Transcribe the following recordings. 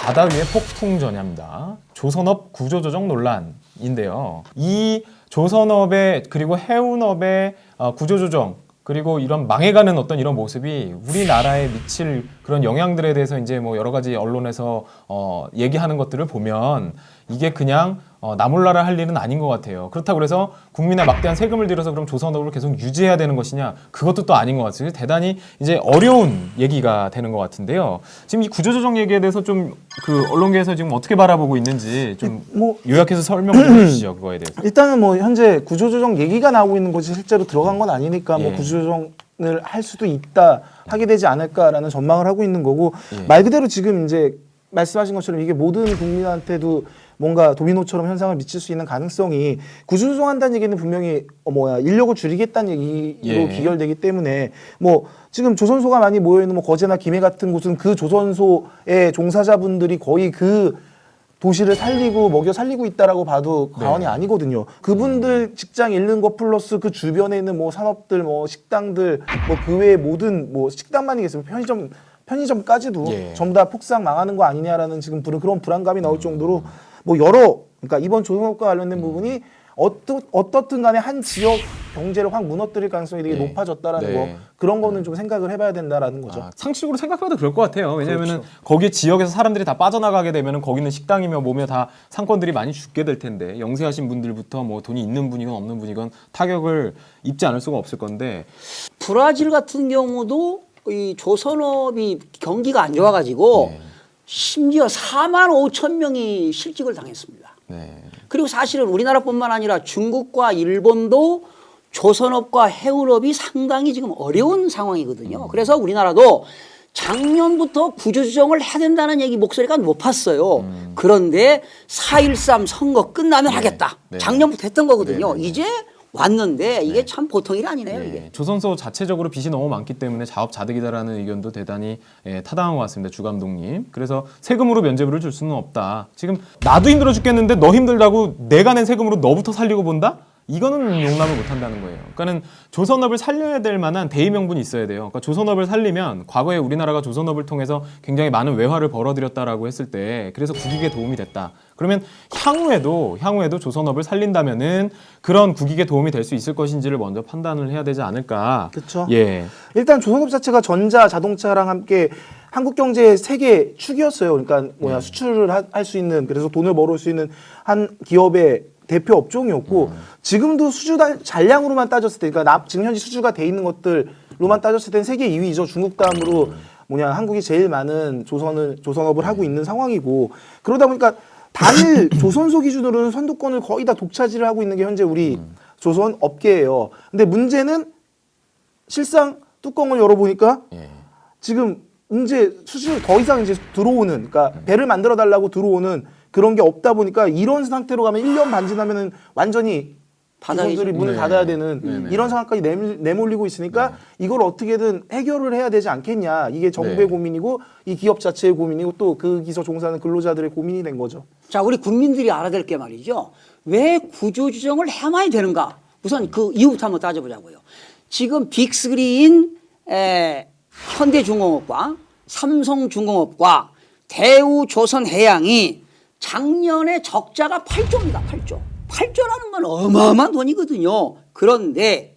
바다 위의 폭풍 전야입니다. 조선업 구조조정 논란인데요. 이 조선업의 그리고 해운업의 구조조정 그리고 이런 망해가는 어떤 이런 모습이 우리나라에 미칠 그런 영향들에 대해서 이제 뭐 여러 가지 언론에서 얘기하는 것들을 보면 이게 그냥 나몰라라 할 일은 아닌 것 같아요. 그렇다고 그래서 국민의 막대한 세금을 들여서 그럼 조선업을 계속 유지해야 되는 것이냐? 그것도 또 아닌 것 같아요. 대단히 이제 어려운 얘기가 되는 것 같은데요. 지금 이 구조조정 얘기에 대해서 좀 그 언론계에서 지금 어떻게 바라보고 있는지 좀 요약해서 설명 좀 해주시죠. 그거에 대해서. 일단은 뭐 현재 구조조정 얘기가 나오고 있는 것이 실제로 들어간 건 아니니까 뭐 구조조정을 할 수도 있다, 하게 되지 않을까라는 전망을 하고 있는 거고 말 그대로 지금 이제 말씀하신 것처럼 이게 모든 국민한테도 뭔가 도미노처럼 현상을 미칠 수 있는 가능성이 구조조정한다는 얘기는 분명히 인력을 줄이겠다는 얘기로 귀결되기 때문에 뭐 지금 조선소가 많이 모여있는 뭐 거제나 김해 같은 곳은 그 조선소의 종사자분들이 거의 그 도시를 살리고 먹여 살리고 있다라고 봐도 과언이 아니거든요. 그분들 직장 잃는 것 플러스 그 주변에 있는 뭐 산업들, 뭐 식당들, 뭐 그 외의 모든 뭐 식당만이겠어요. 편의점까지도 전부 다 폭삭 망하는 거 아니냐라는 지금 그런 불안감이 나올 정도로 뭐 그러니까 이번 조선업과 관련된 부분이 어떻든 간에 한 지역 경제를 확 무너뜨릴 가능성이 되게 높아졌다라는 거, 그런 거는 좀 생각을 해봐야 된다라는 거죠. 상식적으로 생각해봐도 그럴 것 같아요. 왜냐면은 거기 지역에서 사람들이 다 빠져나가게 되면은 거기는 식당이며 뭐며 다 상권들이 많이 죽게 될 텐데 영세하신 분들부터 뭐 돈이 있는 분이건 없는 분이건 타격을 입지 않을 수가 없을 건데 브라질 같은 경우도 이 조선업이 경기가 안 좋아가지고 심지어 4만 5천 명이 실직을 당했습니다. 그리고 사실은 우리나라뿐만 아니라 중국과 일본도 조선업과 해운업이 상당히 지금 어려운 상황이거든요. 그래서 우리나라도 작년부터 구조조정을 해야 된다는 얘기 목소리가 높았어요. 그런데 4.13 선거 끝나면 하겠다. 작년부터 했던 거거든요. 이제 왔는데 이게 참 보통 일이 아니네요. 이게. 조선소 자체적으로 빚이 너무 많기 때문에 자업자득이다라는 의견도 대단히 타당한 것 같습니다. 주 감독님. 그래서 세금으로 면죄부를 줄 수는 없다. 지금 나도 힘들어 죽겠는데 너 힘들다고 내가 낸 세금으로 너부터 살리고 본다? 이거는 용납을 못한다는 거예요. 그러니까는 조선업을 살려야 될 만한 대의 명분이 있어야 돼요. 그러니까 조선업을 살리면 과거에 우리나라가 조선업을 통해서 굉장히 많은 외화를 벌어들였다라고 했을 때 그래서 국익에 도움이 됐다. 그러면 향후에도 조선업을 살린다면은 그런 국익에 도움이 될 수 있을 것인지를 먼저 판단을 해야 되지 않을까. 그렇죠. 일단 조선업 자체가 전자, 자동차랑 함께 한국 경제의 세계 축이었어요. 그러니까 수출을 할 수 있는, 그래서 돈을 벌을 수 있는 한 기업의 대표 업종이었고 지금도 수주 잔량으로만 따졌을 때, 그러니까 지금 현재 수주가 돼 있는 것들로만 따졌을 때는 세계 2위죠. 중국 다음으로 한국이 제일 많은 조선업을 하고 있는 상황이고, 그러다 보니까 단일 조선소 기준으로는 선두권을 거의 다 독차지를 하고 있는 게 현재 우리 조선 업계예요. 근데 문제는 실상 뚜껑을 열어보니까 지금 이제 수출 더 이상 이제 들어오는, 그러니까 배를 만들어 달라고 들어오는 그런 게 없다 보니까 이런 상태로 가면 1년 반 지나면은 완전히 조선들이 문을 닫아야 되는 이런 상황까지 내몰리고 있으니까 이걸 어떻게든 해결을 해야 되지 않겠냐. 이게 정부의 고민이고 이 기업 자체의 고민이고 또 그 기서 종사하는 근로자들의 고민이 된 거죠. 자, 우리 국민들이 알아야 될 게 말이죠. 왜 구조조정을 해야만 되는가? 우선 그 이유부터 한번 따져보자고요. 지금 빅스그린 현대중공업과 삼성중공업과 대우조선해양이 작년에 적자가 8조입니다. 8조. 8조라는 건 어마어마한 돈이거든요. 그런데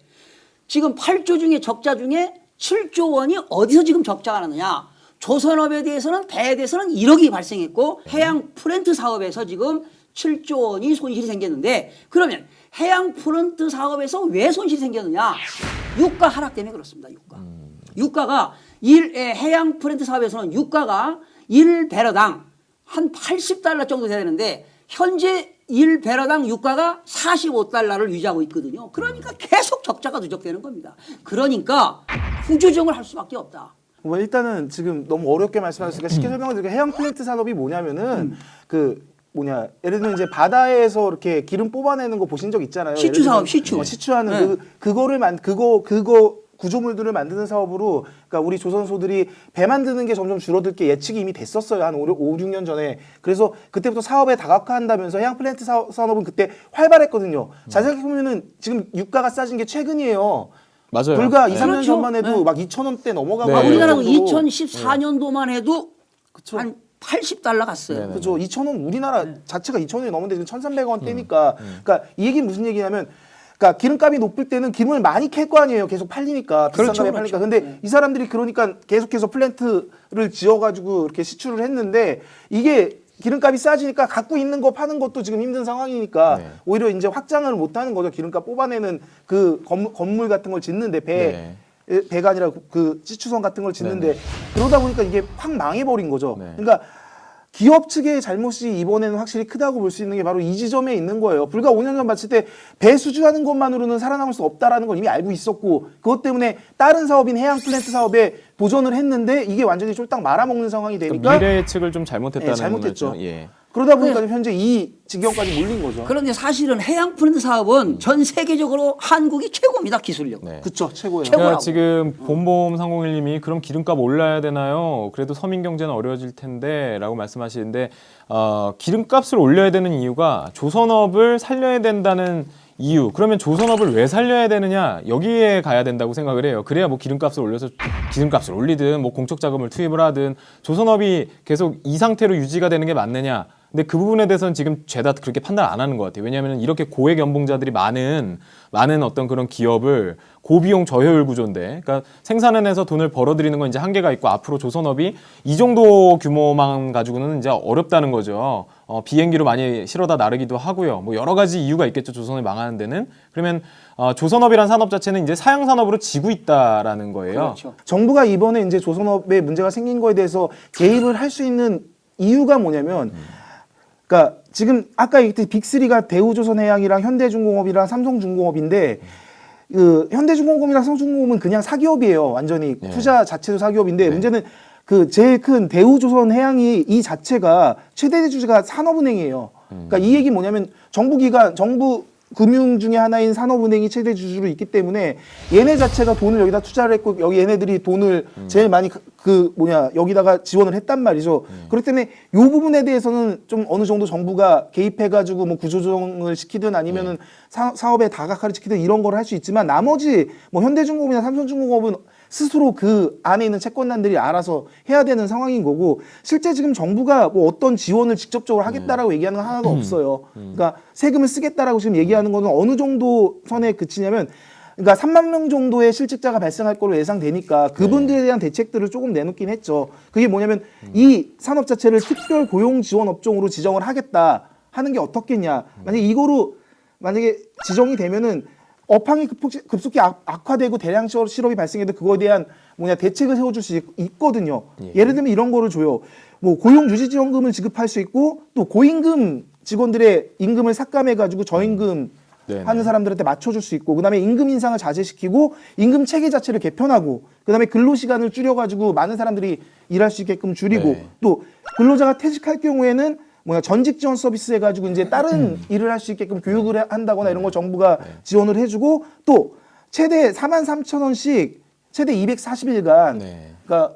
지금 8조 중에 적자 중에 7조 원이 어디서 지금 적자가 나느냐. 조선업에 대해서는, 배에 대해서는 1억이 발생했고 해양 프렌트 사업에서 지금 7조 원이 손실이 생겼는데, 그러면 해양 프렌트 사업에서 왜 손실이 생겼느냐. 유가 하락 때문에 그렇습니다. 유가가 해양 프렌트 사업에서는 유가가 1배러당 한 80달러 정도 돼야 되는데 현재 1배러당 유가가 45달러를 유지하고 있거든요. 그러니까 계속 적자가 누적되는 겁니다. 그러니까 구조조정을 할 수밖에 없다. 일단은 지금 너무 어렵게 말씀하셨으니까 쉽게 설명을 드릴게요. 해양 플랜트 산업이 뭐냐면은 예를 들면 이제 바다에서 이렇게 기름 뽑아내는 거 보신 적 있잖아요. 시추 사업, 시추. 시추하는 그거를 구조물들을 만드는 사업으로, 그러니까 우리 조선소들이 배 만드는 게 점점 줄어들 게 예측이 이미 됐었어요. 한 5, 6년 전에. 그래서 그때부터 사업에 다각화한다면서 해양 플랜트 산업은 그때 활발했거든요. 자세히 보면은 지금 유가가 싸진 게 최근이에요. 맞아요. 불과 2, 3년 전만 해도 막 2,000원대 넘어가고. 우리나라도 2014년도만 해도 한 $80 갔어요. 네네. 그죠. 2,000원 우리나라 자체가 2,000원이 넘는데 지금 1,300원대니까 그러니까 이 얘기 무슨 얘기냐면 그러니까 기름값이 높을 때는 기름을 많이 캘 거 아니에요. 계속 팔리니까 비싼 그렇죠, 값에 그렇죠. 팔리니까. 근데 이 사람들이 그러니까 계속해서 플랜트를 지어가지고 이렇게 시출을 했는데 이게 기름값이 싸지니까 갖고 있는 거 파는 것도 지금 힘든 상황이니까 네. 오히려 이제 확장을 못 하는 거죠. 기름값 뽑아내는 그 건물 같은 걸 짓는데 배가 아니라 그 지추선 같은 걸 짓는데 네네. 그러다 보니까 이게 확 망해버린 거죠. 네. 그러니까 기업 측의 잘못이 이번에는 확실히 크다고 볼 수 있는 게 바로 이 지점에 있는 거예요. 불과 5년 전 봤을 때 배 수주하는 것만으로는 살아남을 수 없다라는 걸 이미 알고 있었고 그것 때문에 다른 사업인 해양 플랜트 사업에 도전을 했는데 이게 완전히 쫄딱 말아먹는 상황이 되니까 그러니까 미래 예측을 좀 잘못했다는 잘못했죠. 거죠. 예. 그러다 보니까 현재 이 지경까지 몰린 거죠. 그런데 사실은 해양 플랜트 사업은 전 세계적으로 한국이 최고입니다. 기술력. 네. 그쵸, 최고예요. 최고. 그러니까 최고라고. 지금 봄봄 301님이 그럼 기름값 올라야 되나요? 그래도 서민 경제는 어려워질 텐데라고 말씀하시는데 기름값을 올려야 되는 이유가 조선업을 살려야 된다는 이유. 그러면 조선업을 왜 살려야 되느냐? 여기에 가야 된다고 생각을 해요. 그래야 뭐 기름값을 올려서 기름값을 올리든 뭐 공적 자금을 투입을 하든 조선업이 계속 이 상태로 유지가 되는 게 맞느냐? 근데 그 부분에 대해서는 지금 죄다 그렇게 판단 안 하는 것 같아요. 왜냐하면 이렇게 고액 연봉자들이 많은 어떤 그런 기업을 고비용 저효율 구조인데, 그러니까 생산해내서 돈을 벌어들이는 건 이제 한계가 있고 앞으로 조선업이 이 정도 규모만 가지고는 이제 어렵다는 거죠. 비행기로 많이 실어다 나르기도 하고요. 뭐 여러 가지 이유가 있겠죠. 조선업이 망하는 데는. 그러면 조선업이란 산업 자체는 이제 사양 산업으로 지고 있다라는 거예요. 그렇죠. 정부가 이번에 이제 조선업에 문제가 생긴 거에 대해서 개입을 할 수 있는 이유가 뭐냐면 그러니까 지금 아까 얘기했듯이 빅3가 대우조선해양이랑 현대중공업이랑 삼성중공업인데 그 현대중공업이랑 삼성중공업은 그냥 사기업이에요. 완전히 네. 투자 자체도 사기업인데 네. 문제는 그 제일 큰 대우조선해양이 이 자체가 최대 주주가 산업은행이에요. 그러니까 이 얘기 뭐냐면 정부 금융 중에 하나인 산업은행이 최대 주주로 있기 때문에 얘네 자체가 돈을 여기다 투자를 했고 여기 얘네들이 돈을 제일 많이 여기다가 지원을 했단 말이죠. 그렇기 때문에 이 부분에 대해서는 좀 어느 정도 정부가 개입해가지고 뭐 구조조정을 시키든 아니면은 사업에 다각화를 시키든 이런 걸 할 수 있지만 나머지 뭐 현대중공업이나 삼성중공업은 스스로 그 안에 있는 채권단들이 알아서 해야 되는 상황인 거고 실제 지금 정부가 뭐 어떤 지원을 직접적으로 하겠다라고 얘기하는 건 하나도 없어요. 그러니까 세금을 쓰겠다라고 지금 얘기하는 거는 어느 정도 선에 그치냐면 그러니까 3만 명 정도의 실직자가 발생할 거로 예상되니까 그분들에 대한 대책들을 조금 내놓긴 했죠. 그게 뭐냐면 이 산업 자체를 특별 고용 지원 업종으로 지정을 하겠다 하는 게 어떻겠냐. 만약에 지정이 되면은 업황이 급속히 악화되고 대량 실업이 발생해도 그거에 대한 대책을 세워줄 수 있거든요. 예를 들면 이런 거를 줘요. 뭐 고용유지지원금을 지급할 수 있고 또 고임금 직원들의 임금을 삭감해가지고 저임금 네네. 하는 사람들한테 맞춰줄 수 있고 그다음에 임금 인상을 자제시키고 임금 체계 자체를 개편하고 그다음에 근로시간을 줄여가지고 많은 사람들이 일할 수 있게끔 줄이고 네. 또 근로자가 퇴직할 경우에는 전직 지원 서비스 해가지고 이제 다른 일을 할 수 있게끔 교육을 한다거나 이런 걸 정부가 지원을 해주고 또 최대 43,000원씩 최대 240일간 네. 그러니까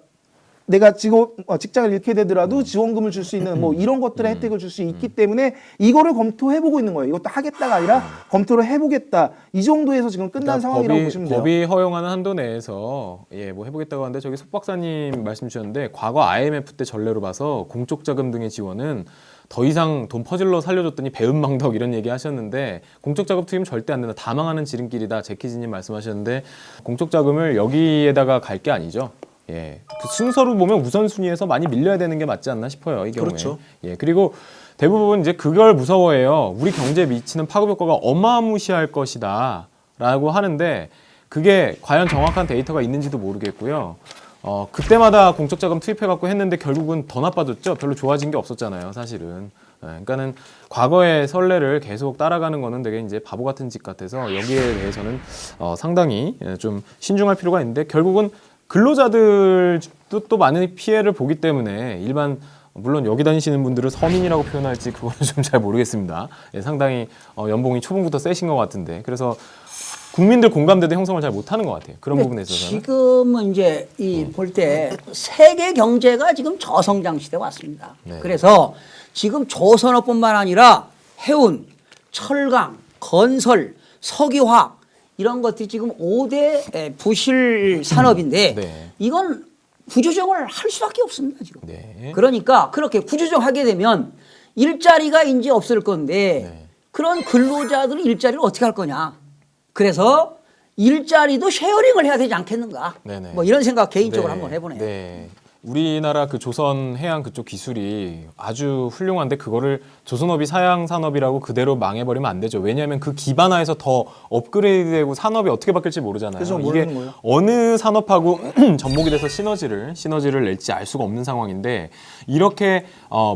내가 직장을 잃게 되더라도 지원금을 줄 수 있는 뭐 이런 것들의 혜택을 줄 수 있기 때문에 이거를 검토해보고 있는 거예요. 이것도 하겠다가 아니라 검토를 해보겠다. 이 정도에서 지금 끝난 상황이라고 보시면 돼요. 법이 허용하는 한도 내에서 뭐 해보겠다고 하는데 저기 속 박사님 말씀 주셨는데 과거 IMF 때 전례로 봐서 공적 자금 등의 지원은 더 이상 돈 퍼질러 살려줬더니 배은망덕 이런 얘기 하셨는데 공적 자금 투입 절대 안 된다. 다 망하는 지름길이다. 제키지님 말씀하셨는데 공적 자금을 여기에다가 갈 게 아니죠. 예, 그 순서로 보면 우선순위에서 많이 밀려야 되는 게 맞지 않나 싶어요. 이 경우에. 그렇죠. 예, 그리고 대부분 이제 그걸 무서워해요. 우리 경제에 미치는 파급 효과가 어마무시할 것이다라고 하는데 그게 과연 정확한 데이터가 있는지도 모르겠고요. 그때마다 공적 자금 투입해갖고 했는데 결국은 더 나빠졌죠. 별로 좋아진 게 없었잖아요, 사실은. 그러니까는 과거의 선례를 계속 따라가는 거는 되게 이제 바보 같은 짓 같아서 여기에 대해서는 상당히 좀 신중할 필요가 있는데 결국은 근로자들도 또 많은 피해를 보기 때문에 일반 물론 여기 다니시는 분들은 서민이라고 표현할지 그거는 좀 잘 모르겠습니다. 예, 상당히 연봉이 초봉부터 세신 것 같은데 그래서 국민들 공감대도 형성을 잘 못하는 것 같아요. 그런 부분에 있어서는. 지금은 이제 볼 때 세계 경제가 지금 저성장 시대에 왔습니다. 네. 그래서 지금 조선업뿐만 아니라 해운, 철강, 건설, 석유화학 이런 것들이 지금 5대 부실 산업인데 네. 이건 구조조정을 할 수밖에 없습니다 지금. 네. 그러니까 그렇게 구조조정하게 되면 일자리가 이제 없을 건데 네. 그런 근로자들은 일자리를 어떻게 할 거냐. 그래서 일자리도 쉐어링을 해야 되지 않겠는가. 네네. 뭐 이런 생각 개인적으로 네. 한번 해보네요. 네. 우리나라 그 조선 해양 그쪽 기술이 아주 훌륭한데 그거를 조선업이 사양 산업이라고 그대로 망해버리면 안 되죠. 왜냐하면 그 기반화에서 더 업그레이드되고 산업이 어떻게 바뀔지 모르잖아요. 그래서 이게 모르는 거예요. 어느 산업하고 접목이 돼서 시너지를 낼지 알 수가 없는 상황인데 이렇게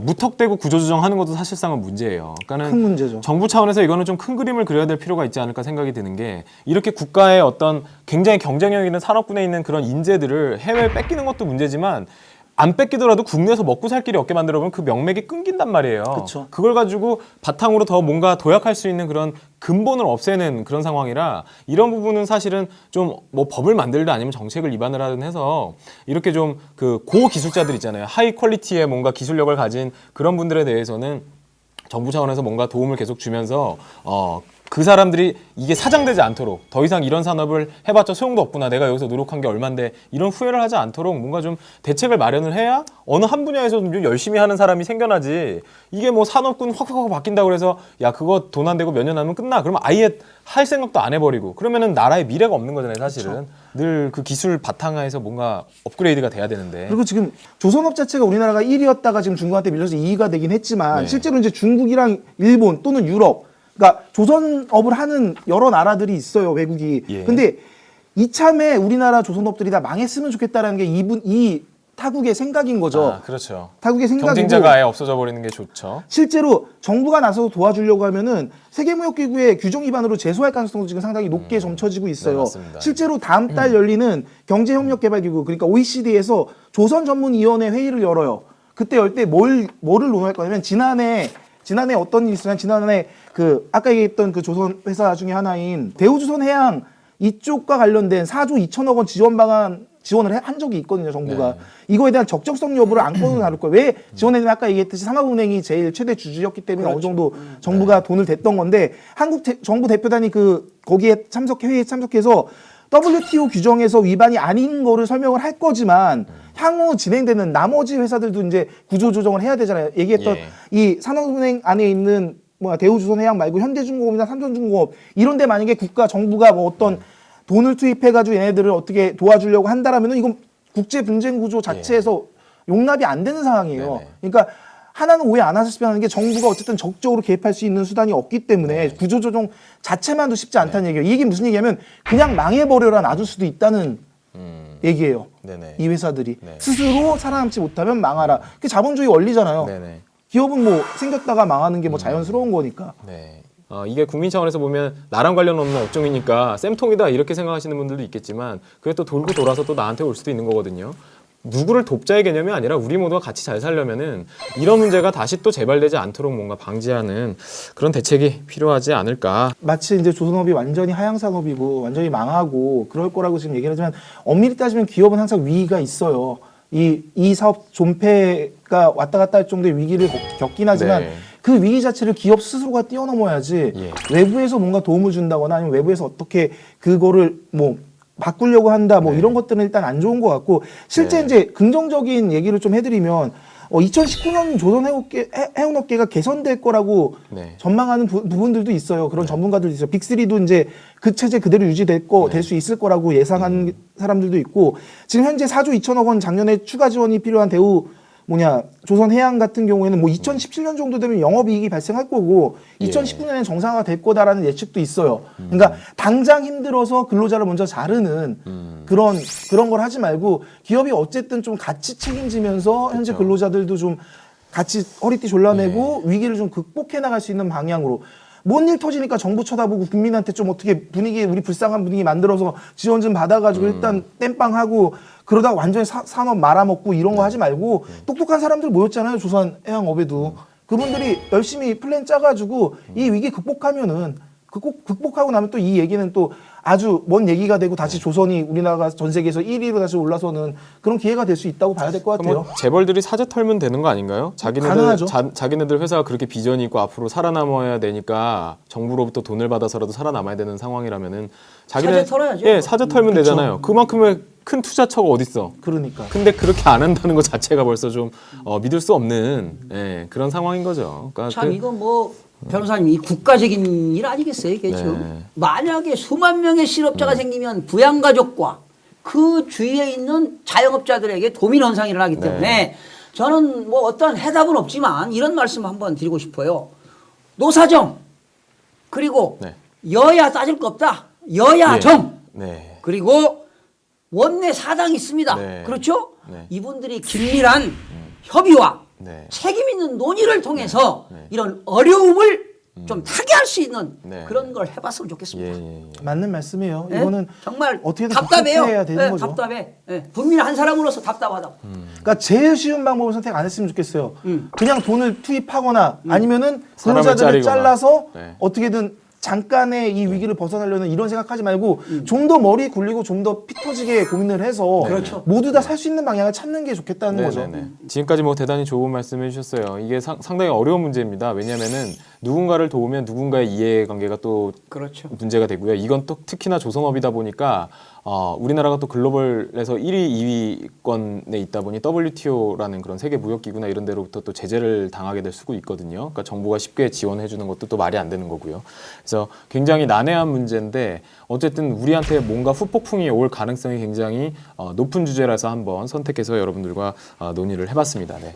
무턱대고 구조조정하는 것도 사실상은 문제예요. 그러니까는 큰 문제죠. 정부 차원에서 이거는 좀 큰 그림을 그려야 될 필요가 있지 않을까 생각이 드는 게 이렇게 국가의 어떤 굉장히 경쟁력 있는 산업군에 있는 그런 인재들을 해외에 뺏기는 것도 문제지만 안 뺏기더라도 국내에서 먹고 살 길이 없게 만들어보면 그 명맥이 끊긴단 말이에요. 그쵸. 그걸 가지고 바탕으로 더 뭔가 도약할 수 있는 그런 근본을 없애는 그런 상황이라 이런 부분은 사실은 좀 뭐 법을 만들든 아니면 정책을 입안을 하든 해서 이렇게 좀 그 고기술자들 있잖아요. 하이 퀄리티의 뭔가 기술력을 가진 그런 분들에 대해서는 정부 차원에서 뭔가 도움을 계속 주면서 그 사람들이 이게 사장되지 않도록 더 이상 이런 산업을 해봤자 소용도 없구나 내가 여기서 노력한 게 얼만데 이런 후회를 하지 않도록 뭔가 좀 대책을 마련을 해야 어느 한 분야에서 좀 열심히 하는 사람이 생겨나지 이게 뭐 산업군 확 바뀐다고 그래서 야 그거 돈 안 되고 몇 년 하면 끝나 그러면 아예 할 생각도 안 해버리고 그러면은 나라의 미래가 없는 거잖아요 사실은 늘 그 기술 바탕화에서 뭔가 업그레이드가 돼야 되는데 그리고 지금 조선업 자체가 우리나라가 1위였다가 지금 중국한테 밀려서 2위가 되긴 했지만 네. 실제로 이제 중국이랑 일본 또는 유럽 그러니까 조선업을 하는 여러 나라들이 있어요 외국이. 예. 근데 이참에 우리나라 조선업들이 다 망했으면 좋겠다라는 게 이 타국의 생각인 거죠. 아, 그렇죠. 타국의 생각이고 경쟁자가 아예 없어져 버리는 게 좋죠. 실제로 정부가 나서서 도와주려고 하면은 세계무역기구의 규정 위반으로 제소할 가능성도 지금 상당히 높게 점쳐지고 있어요. 네, 맞습니다. 실제로 다음 달 열리는 경제협력개발기구 그러니까 OECD에서 조선전문위원회 회의를 열어요. 그때 열 때 뭐를 논의할 거냐면 지난해 어떤 일이 있었냐면 지난해 그 아까 얘기했던 그 조선 회사 중에 하나인 대우조선해양 이쪽과 관련된 4조 2천억 원 지원 방안 지원을 한 적이 있거든요, 정부가. 네. 이거에 대한 적정성 여부를 안건으로 다룰 거예요. 왜 지원했냐면 아까 얘기했듯이 삼합은행이 제일 최대 주주였기 때문에 어느 정도 정부가 돈을 댔던 건데 정부 대표단이 거기에 회의에 참석해서 WTO 규정에서 위반이 아닌 거를 설명을 할 거지만 향후 진행되는 나머지 회사들도 이제 구조 조정을 해야 되잖아요. 얘기했던 이 산업은행 안에 있는 대우조선해양 말고 현대중공업이나 삼성중공업 이런 데 만약에 정부가 뭐 어떤 돈을 투입해가지고 얘네들을 어떻게 도와주려고 한다라면은 이건 국제 분쟁 구조 자체에서 용납이 안 되는 상황이에요. 네네. 그러니까 하나는 오해 안 하셨으면 하는 게 정부가 어쨌든 적극적으로 개입할 수 있는 수단이 없기 때문에 구조조정 자체만도 쉽지 않다는 얘기예요. 이게 무슨 얘기냐면 그냥 망해버려라 놔둘 수도 있다는 얘기예요. 네네. 이 회사들이 네. 스스로 살아남지 못하면 망하라. 그게 자본주의 원리잖아요. 네네. 기업은 뭐 생겼다가 망하는 게 뭐 자연스러운 거니까. 네. 이게 국민 차원에서 보면 나랑 관련 없는 업종이니까 쌤통이다 이렇게 생각하시는 분들도 있겠지만 그게 또 돌고 돌아서 또 나한테 올 수도 있는 거거든요. 누구를 돕자의 개념이 아니라 우리 모두가 같이 잘 살려면은 이런 문제가 다시 또 재발되지 않도록 뭔가 방지하는 그런 대책이 필요하지 않을까. 마치 이제 조선업이 완전히 하향 산업이고 완전히 망하고 그럴 거라고 지금 얘기를 하지만 엄밀히 따지면 기업은 항상 위기가 있어요. 이 사업 존폐가 왔다 갔다 할 정도의 위기를 겪긴 하지만 네. 그 위기 자체를 기업 스스로가 뛰어넘어야지 예. 외부에서 뭔가 도움을 준다거나 아니면 외부에서 어떻게 그거를 뭐 바꾸려고 한다 뭐 이런 것들은 일단 안 좋은 것 같고 실제 네. 이제 긍정적인 얘기를 좀 해드리면 2019년 조선 해운업계가 개선될 거라고 네. 전망하는 부분들도 있어요. 그런 전문가들도 있어요. 빅3도 이제 그 체제 그대로 유지될 될 수 있을 거라고 예상하는 사람들도 있고 지금 현재 4조 2천억 원 작년에 추가 지원이 필요한 조선해양 같은 경우에는 뭐 2017년 정도 되면 영업이익이 발생할 거고 2019년에 정상화가 될 거다라는 예측도 있어요. 그러니까 당장 힘들어서 근로자를 먼저 자르는 그런 걸 하지 말고 기업이 어쨌든 좀 같이 책임지면서 현재 그쵸. 근로자들도 좀 같이 허리띠 졸라매고 위기를 좀 극복해 나갈 수 있는 방향으로 뭔 일 터지니까 정부 쳐다보고 국민한테 좀 어떻게 우리 불쌍한 분위기 만들어서 지원 좀 받아가지고 일단 땜빵하고 그러다가 완전히 산업 말아먹고 이런 거 하지 말고 똑똑한 사람들 모였잖아요. 조선해양업에도. 그분들이 열심히 플랜 짜가지고 이 위기 극복하면은 극복하고 나면 또 이 얘기는 또 아주 먼 얘기가 되고 다시 조선이 우리나라가 전 세계에서 1위로 다시 올라서는 그런 기회가 될 수 있다고 봐야 될 것 같아요. 뭐 재벌들이 사재 털면 되는 거 아닌가요? 가능하죠. 자기네들 회사가 그렇게 비전이 있고 앞으로 살아남아야 되니까 정부로부터 돈을 받아서라도 살아남아야 되는 상황이라면은 사재 털어야죠. 예, 사재 털면 되잖아요. 그만큼의 큰 투자처가 어딨어? 그러니까. 근데 그렇게 안 한다는 것 자체가 벌써 좀 믿을 수 없는 예, 그런 상황인 거죠. 그러니까 참 이거 뭐 변호사님 이 국가적인 일 아니겠어요 이게 네. 지금 만약에 수만 명의 실업자가 생기면 부양가족과 그 주위에 있는 자영업자들에게 도민 현상을 하기 때문에 저는 뭐 어떠한 해답은 없지만 이런 말씀 한번 드리고 싶어요. 노사정 그리고 네. 여야 따질 거 없다. 여야정 네. 그리고 원내 사당이 있습니다. 네. 그렇죠? 네. 이분들이 긴밀한 협의와 네. 책임 있는 논의를 통해서 네. 이런 어려움을 좀 타개할 수 있는 네. 그런 걸 해봤으면 좋겠습니다. 예. 맞는 말씀이에요. 예? 이거는 정말 어떻게든 답답해요. 해야 되는 예, 거죠. 답답해. 예, 국민 한 사람으로서 답답하다. 그러니까 제일 쉬운 방법을 선택 안 했으면 좋겠어요. 그냥 돈을 투입하거나 아니면은 사람을 근로자들을 자르거나. 잘라서 네. 어떻게든 잠깐의 이 위기를 벗어나려는 이런 생각하지 말고 좀 더 머리 굴리고 좀 더 피 터지게 고민을 해서 그렇죠. 모두 다 살 수 있는 방향을 찾는 게 좋겠다는 거죠. 네네네. 지금까지 뭐 대단히 좋은 말씀해 주셨어요. 이게 상당히 어려운 문제입니다. 왜냐하면은 누군가를 도우면 누군가의 이해관계가 또 그렇죠. 문제가 되고요. 이건 또 특히나 조선업이다 보니까 우리나라가 또 글로벌에서 1위, 2위권에 있다 보니 WTO라는 그런 세계 무역기구나 이런 데로부터 또 제재를 당하게 될 수도 있거든요. 그러니까 정부가 쉽게 지원해 주는 것도 또 말이 안 되는 거고요. 그래서 굉장히 난해한 문제인데 어쨌든 우리한테 뭔가 후폭풍이 올 가능성이 굉장히 높은 주제라서 한번 선택해서 여러분들과 논의를 해봤습니다. 네.